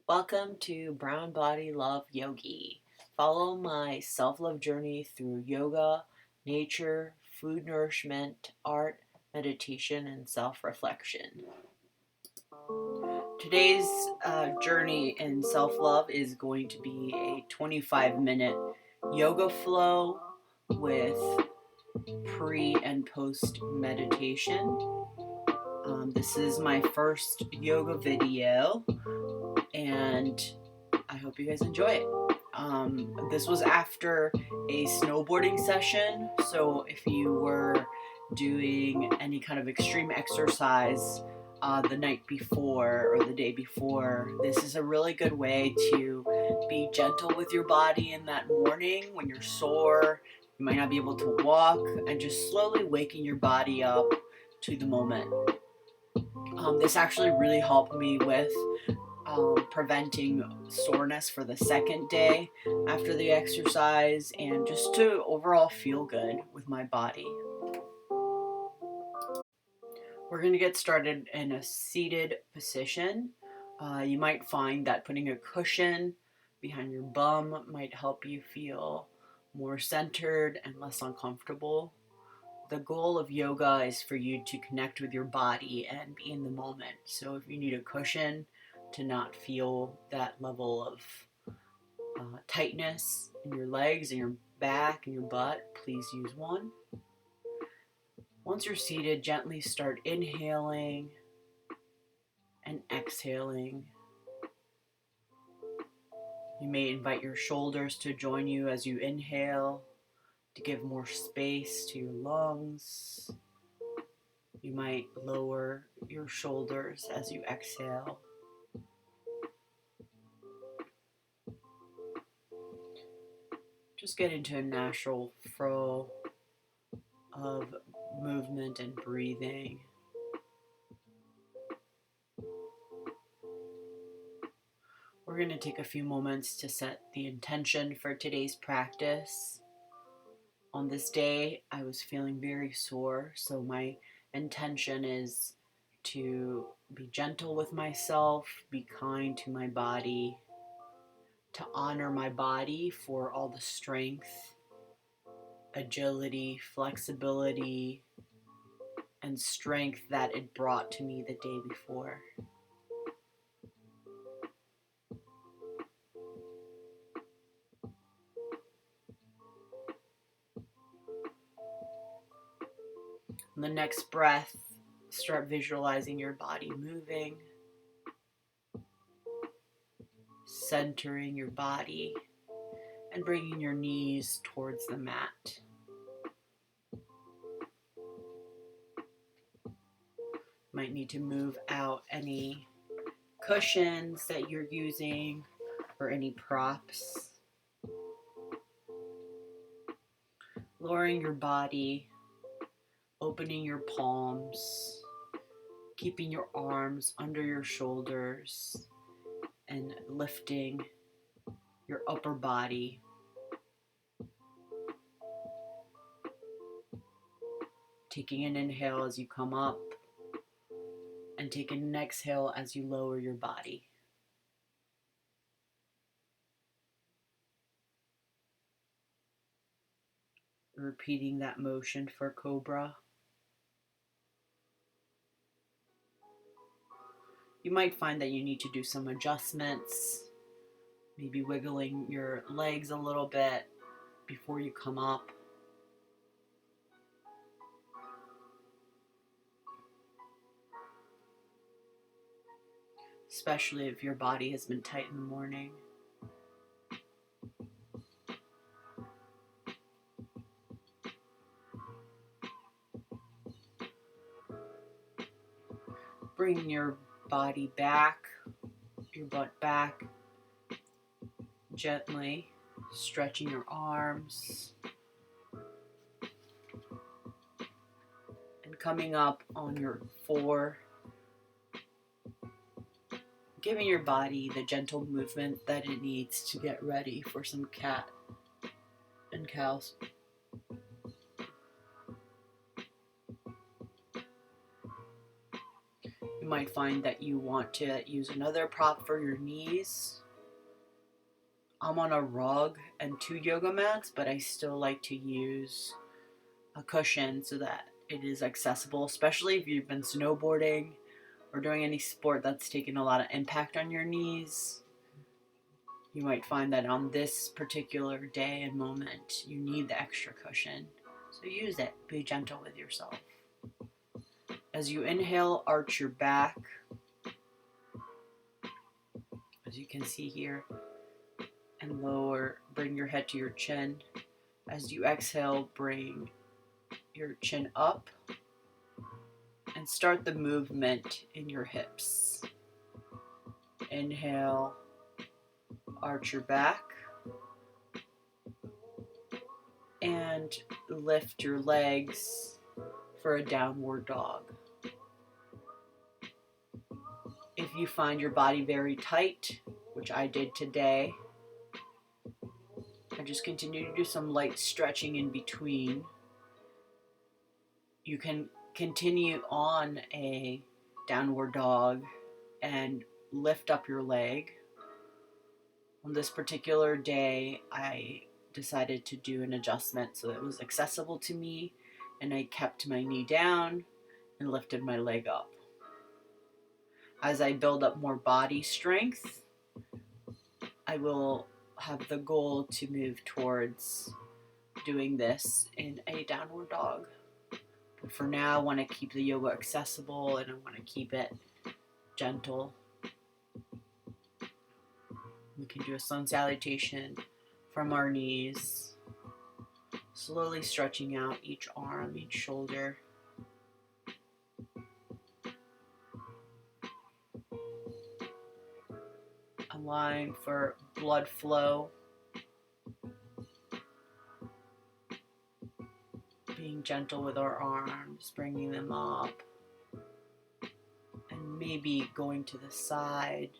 Welcome to Brown Body Love Yogi. Follow my self-love journey through yoga, nature, food nourishment, art, meditation, and self-reflection. Today's journey in self-love is going to be a 25-minute yoga flow with pre and post meditation. This is my first yoga video, and I hope you guys enjoy it. This was after a snowboarding session, so if you were doing any kind of extreme exercise the night before or the day before, this is a really good way to be gentle with your body in that morning when you're sore, you might not be able to walk, and just slowly waking your body up to the moment. This actually really helped me with preventing soreness for the second day after the exercise, and just to overall feel good with my body. We're going to get started in a seated position. You might find that putting a cushion behind your bum might help you feel more centered and less uncomfortable. The goal of yoga is for you to connect with your body and be in the moment. So if you need a cushion to not feel that level of tightness in your legs and your back and your butt, please use one. Once you're seated, gently start inhaling and exhaling. You may invite your shoulders to join you as you inhale to give more space to your lungs. You might lower your shoulders as you exhale. Just get into a natural flow of movement and breathing. We're going to take a few moments to set the intention for today's practice. On this day, I was feeling very sore, so my intention is to be gentle with myself, be kind to my body, to honor my body for all the strength, agility, flexibility, and strength that it brought to me the day before. On the next breath, start visualizing your body moving, centering your body, and bringing your knees towards the mat. Might need to move out any cushions that you're using or any props. Lowering your body, opening your palms, keeping your arms under your shoulders, and lifting your upper body. Taking an inhale as you come up, and taking an exhale as you lower your body. Repeating that motion for Cobra. You might find that you need to do some adjustments, maybe wiggling your legs a little bit before you come up. Especially if your body has been tight in the morning. Bringing your body back, your butt back, gently stretching your arms, and coming up on your 4, giving your body the gentle movement that it needs to get ready for some cat and cows. You You might find that you want to use another prop for your knees. I'm on a rug and 2 yoga mats, but I still like to use a cushion so that it is accessible, especially if you've been snowboarding or doing any sport that's taken a lot of impact on your knees. You might find that on this particular day and moment, you need the extra cushion. So use it. Be gentle with yourself. As you inhale, arch your back. As you can see here. And lower, bring your head to your chin. As you exhale, bring your chin up. And start the movement in your hips. Inhale, arch your back. And lift your legs for a downward dog. If you find your body very tight, which I did today, I just continue to do some light stretching in between. You can continue on a downward dog and lift up your leg. On this particular day, I decided to do an adjustment so it was accessible to me, and I kept my knee down and lifted my leg up. As I build up more body strength, I will have the goal to move towards doing this in a downward dog. But for now, I want to keep the yoga accessible and I want to keep it gentle. We can do a sun salutation from our knees, slowly stretching out each arm, each shoulder. Allowing for blood flow. Being gentle with our arms, bringing them up. And maybe going to the side.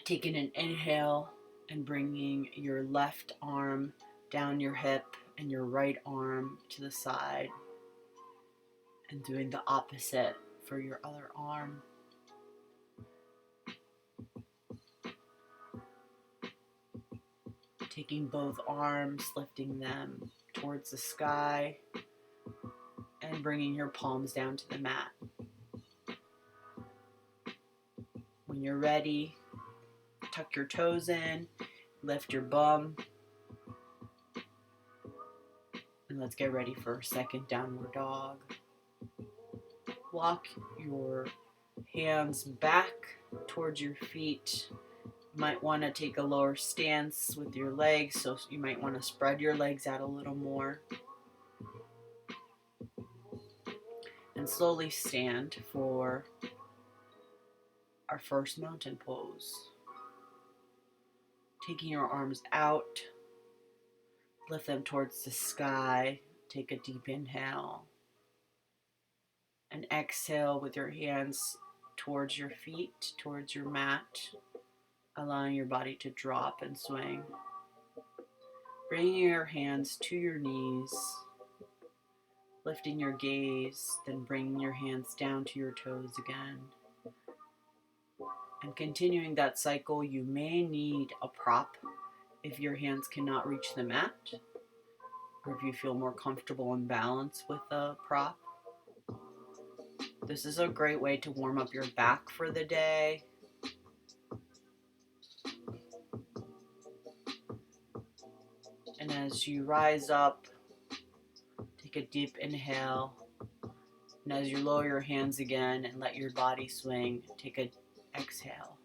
Taking an inhale and bringing your left arm down your hip and your right arm to the side. And doing the opposite for your other arm. Taking both arms, lifting them towards the sky, and bringing your palms down to the mat. When you're ready, tuck your toes in, lift your bum, and let's get ready for a second downward dog. Walk your hands back towards your feet. You might want to take a lower stance with your legs, so you might want to spread your legs out a little more. And slowly stand for our first mountain pose. Taking your arms out, lift them towards the sky. Take a deep inhale. And exhale with your hands towards your feet, towards your mat, allowing your body to drop and swing. Bringing your hands to your knees, lifting your gaze, then bringing your hands down to your toes again. And continuing that cycle, you may need a prop if your hands cannot reach the mat, or if you feel more comfortable and balanced with a prop. This is a great way to warm up your back for the day. And as you rise up, take a deep inhale. And as you lower your hands again and let your body swing, take an exhale.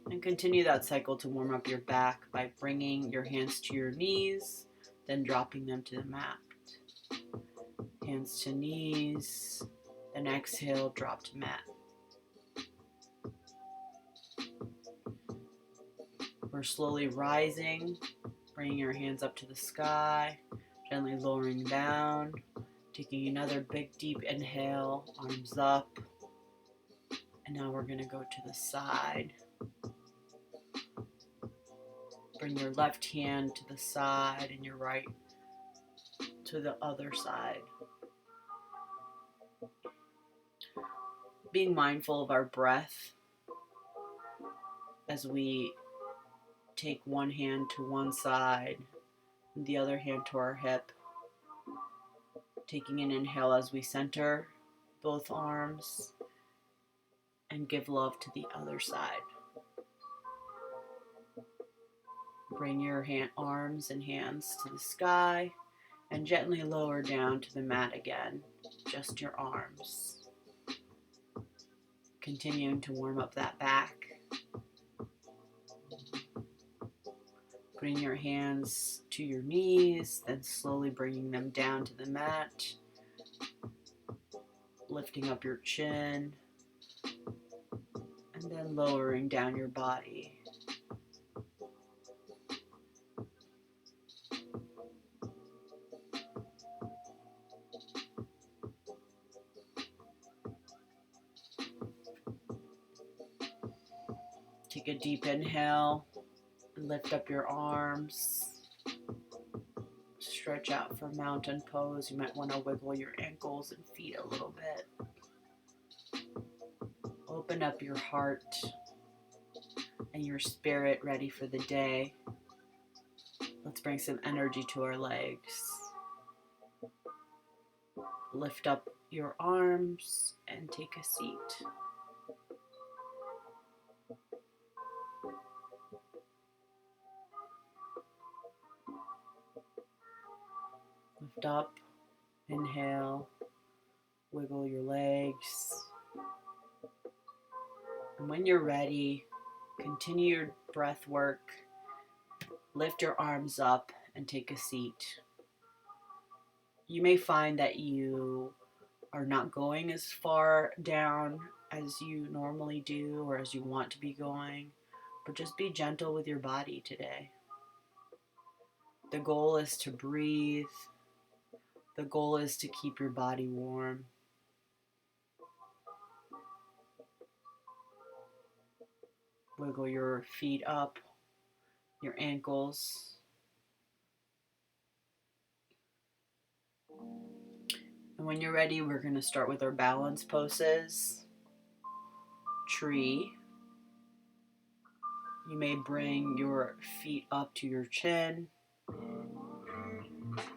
And continue that cycle to warm up your back by bringing your hands to your knees, then dropping them to the mat. Hands to knees. Then exhale, drop to mat. We're slowly rising, bringing your hands up to the sky, gently lowering down, taking another big deep inhale, arms up. And now we're going to go to the side. Bring your left hand to the side and your right to the other side. Being mindful of our breath as we take one hand to one side and the other hand to our hip. Taking an inhale as we center both arms and give love to the other side. Bring your arms and hands to the sky and gently lower down to the mat again, just your arms. Continuing to warm up that back. Bring your hands to your knees, then slowly bringing them down to the mat. Lifting up your chin, and then lowering down your body. Take a deep inhale. Lift up your arms. Stretch out for mountain pose. You might want to wiggle your ankles and feet a little bit. Open up your heart and your spirit, ready for the day. Let's bring some energy to our legs. Lift up your arms and take a seat. Lift up, inhale, wiggle your legs. And when you're ready, continue your breath work. Lift your arms up and take a seat. You may find that you are not going as far down as you normally do or as you want to be going, but just be gentle with your body today. The goal is to breathe. The goal is to keep your body warm. Wiggle your feet up, your ankles. And when you're ready, we're going to start with our balance poses. Tree. You may bring your feet up to your chin,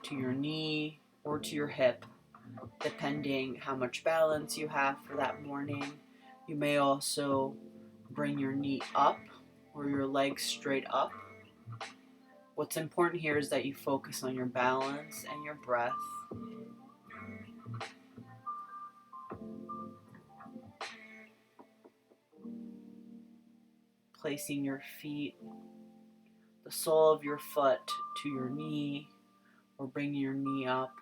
to your knee, or to your hip, depending how much balance you have for that morning. You may also bring your knee up or your legs straight up. What's important here is that you focus on your balance and your breath. Placing your feet, the sole of your foot to your knee, or bringing your knee up.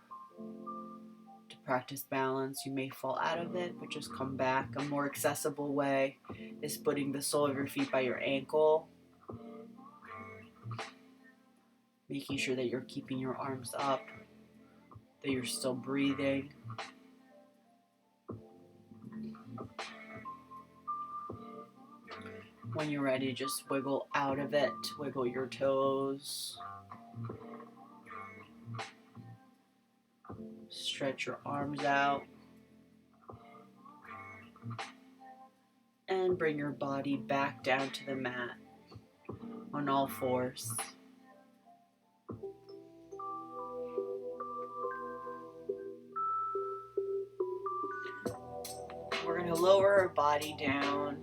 To practice balance, you may fall out of it, but just come back. A more accessible way is putting the sole of your feet by your ankle, making sure that you're keeping your arms up, that you're still breathing. When you're ready, just wiggle out of it, wiggle your toes. Stretch your arms out. And bring your body back down to the mat on all fours. We're going to lower our body down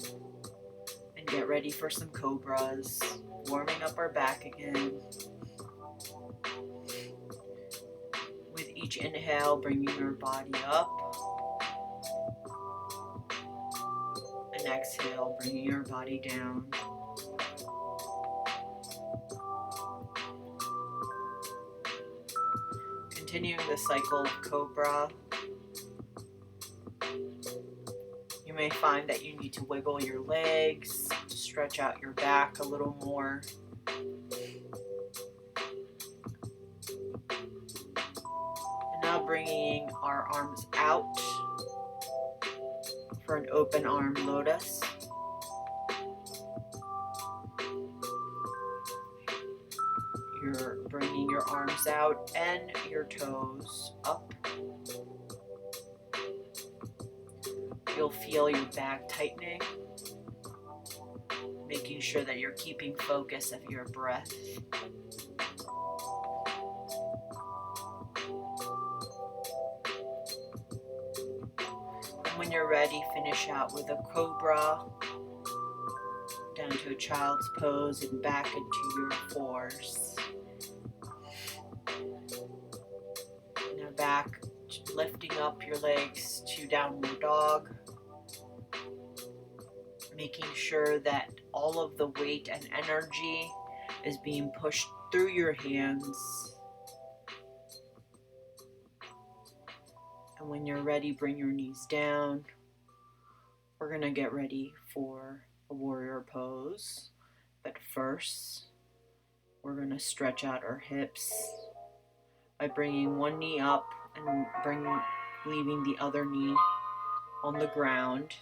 and get ready for some cobras, warming up our back again. With each inhale, bringing your body up. And exhale, bringing your body down. Continuing the cycle of cobra. You may find that you need to wiggle your legs, stretch out your back a little more. And now bringing our arms out for an open arm lotus. your arms out and your toes up. You'll feel your back tightening, making sure that you're keeping focus of your breath. And when you're ready, finish out with a cobra, down to a child's pose and back into your fours. Now back, lifting up your legs to downward dog, making sure that all of the weight and energy is being pushed through your hands. And when you're ready, bring your knees down. We're gonna get ready for a warrior pose, but first we're gonna stretch out our hips by bringing one knee up and leaving the other knee on the ground.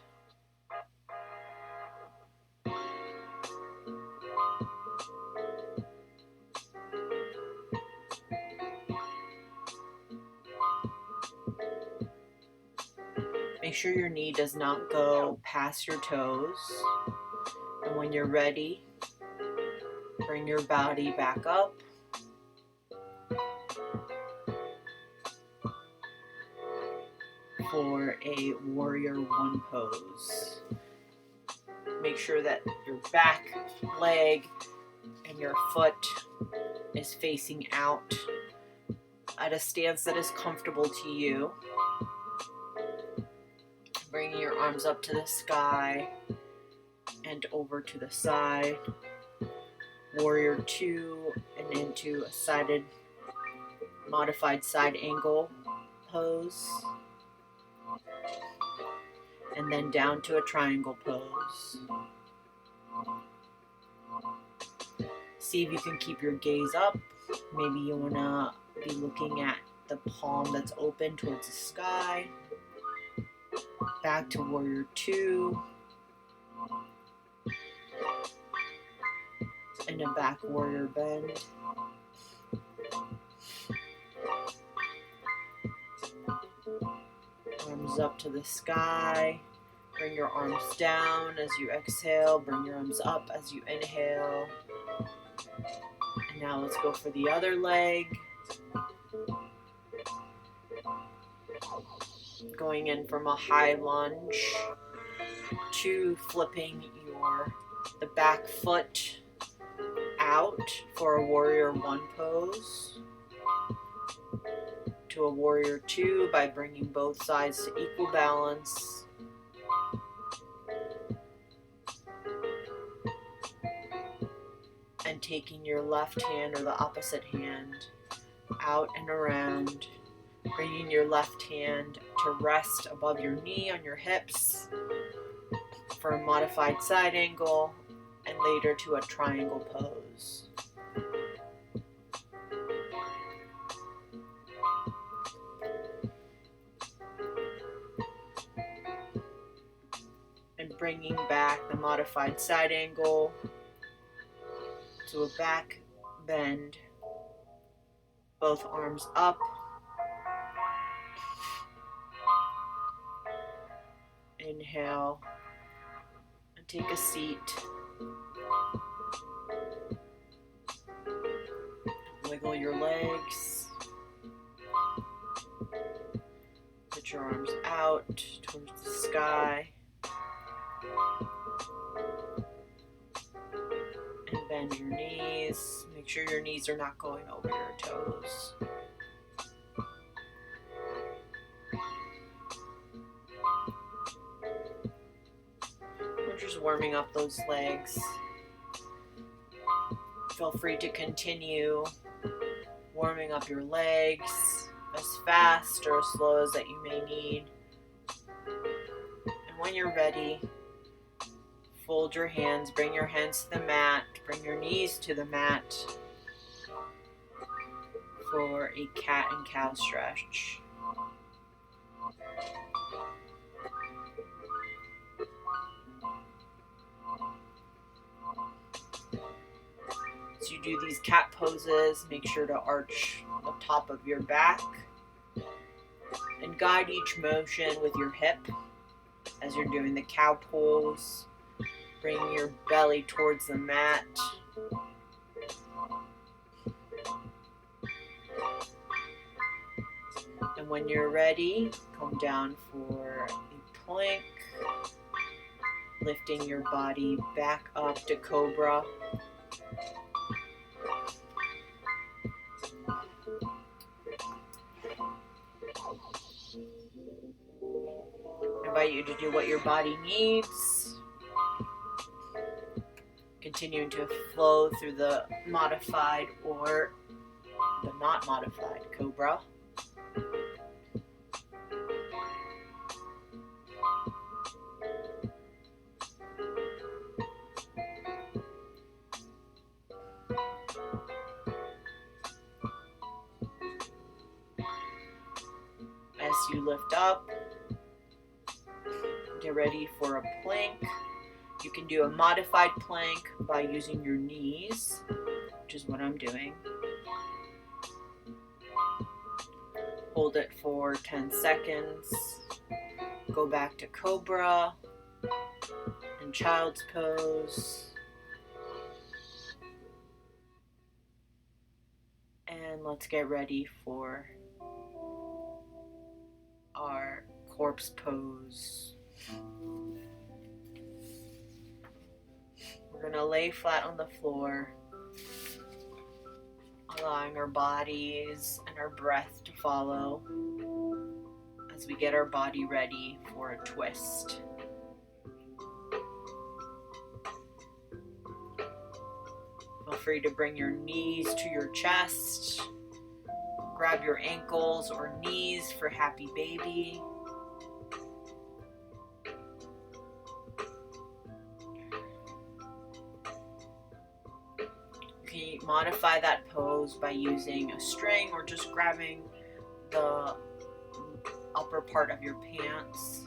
Make sure your knee does not go past your toes. And when you're ready, bring your body back up. For a warrior one pose. Make sure that your back leg and your foot is facing out at a stance that is comfortable to you. Bringing your arms up to the sky and over to the side. Warrior two and into a modified side angle pose. And then down to a triangle pose. See if you can keep your gaze up. Maybe you want to be looking at the palm that's open towards the sky. Back to warrior two. And a back warrior bend. Arms up to the sky. Bring your arms down as you exhale. Bring your arms up as you inhale. And now let's go for the other leg. Going in from a high lunge to flipping the back foot out for a warrior one pose. To a warrior two by bringing both sides to equal balance. And taking your left hand or the opposite hand out and around, bringing your left hand to rest above your knee on your hips for a modified side angle, and later to a triangle pose. And bringing back the modified side angle to a back bend, both arms up. Inhale and take a seat. Wiggle your legs. Put your arms out towards the sky. And bend your knees. Make sure your knees are not going over your toes. We're just warming up those legs. Feel free to continue warming up your legs as fast or as slow as that you may need. And when you're ready, fold your hands, bring your hands to the mat, bring your knees to the mat for a cat and cow stretch. As you do these cat poses, make sure to arch the top of your back and guide each motion with your hip. As you're doing the cow pose, bring your belly towards the mat. And when you're ready, come down for a plank, lifting your body back up to cobra. I invite you to do what your body needs. Continuing to flow through the modified or the not modified cobra. As you lift up, get ready for a plank. You can do a modified plank by using your knees, which is what I'm doing. Hold it for 10 seconds. Go back to cobra and child's pose. And let's get ready for our corpse pose. We're gonna lay flat on the floor, allowing our bodies and our breath to follow as we get our body ready for a twist. Feel free to bring your knees to your chest. Grab your ankles or knees for happy baby. You can modify that pose by using a string or just grabbing the upper part of your pants.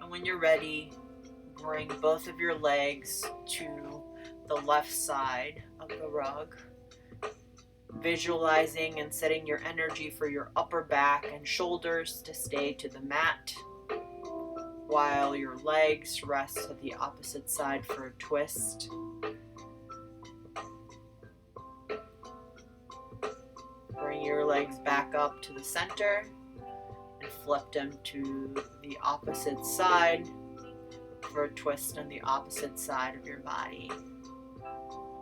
And when you're ready, bring both of your legs to the left side of the rug, visualizing and setting your energy for your upper back and shoulders to stay to the mat, while your legs rest to the opposite side for a twist. Bring your legs back up to the center and flip them to the opposite side for a twist on the opposite side of your body.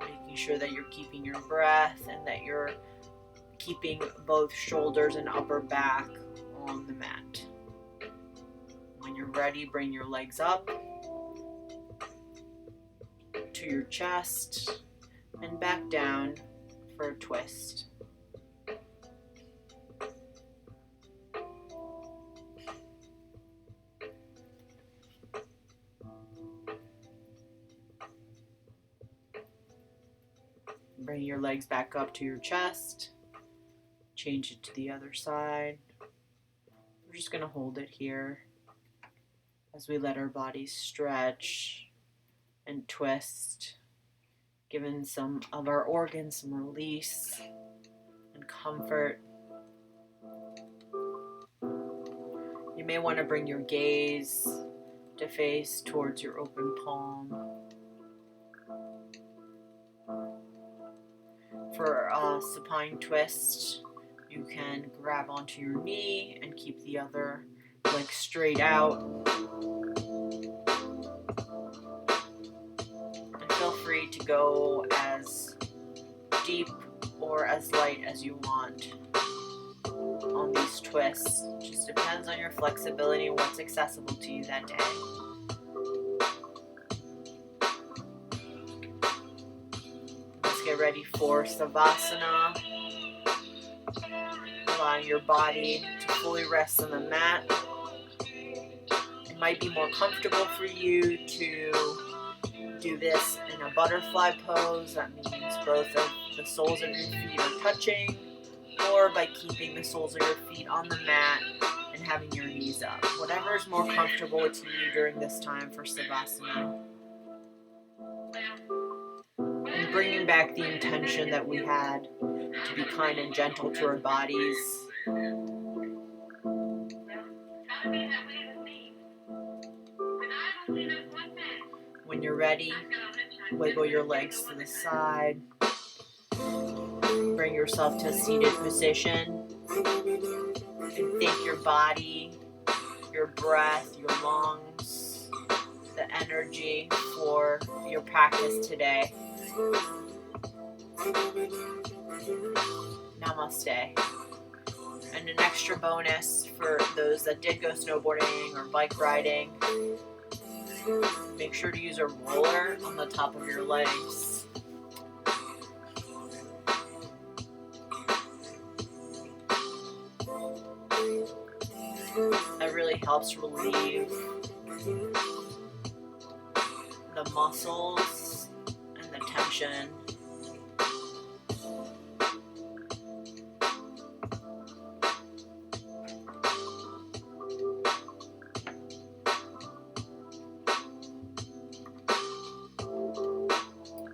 Making sure that you're keeping your breath and that you're keeping both shoulders and upper back on the mat. When you're ready, bring your legs up to your chest and back down for a twist. Bring your legs back up to your chest. Change it to the other side. We're just going to hold it here as we let our bodies stretch and twist, giving some of our organs some release and comfort. You may want to bring your gaze to face towards your open palm. For a supine twist, you can grab onto your knee and keep the other leg straight out. And feel free to go as deep or as light as you want on these twists. It just depends on your flexibility and what's accessible to you that day. Get ready for Savasana, allowing your body to fully rest on the mat. It might be more comfortable for you to do this in a butterfly pose. That means both of the soles of your feet are touching, or by keeping the soles of your feet on the mat and having your knees up. Whatever is more comfortable to you during this time for Savasana. bringing back the intention that we had to be kind and gentle to our bodies. When you're ready, wiggle your legs to the side. Bring yourself to a seated position. And thank your body, your breath, your lungs, the energy for your practice today. Namaste. And an extra bonus for those that did go snowboarding or bike riding, make sure to use a roller on the top of your legs. That really helps relieve the muscles and the tension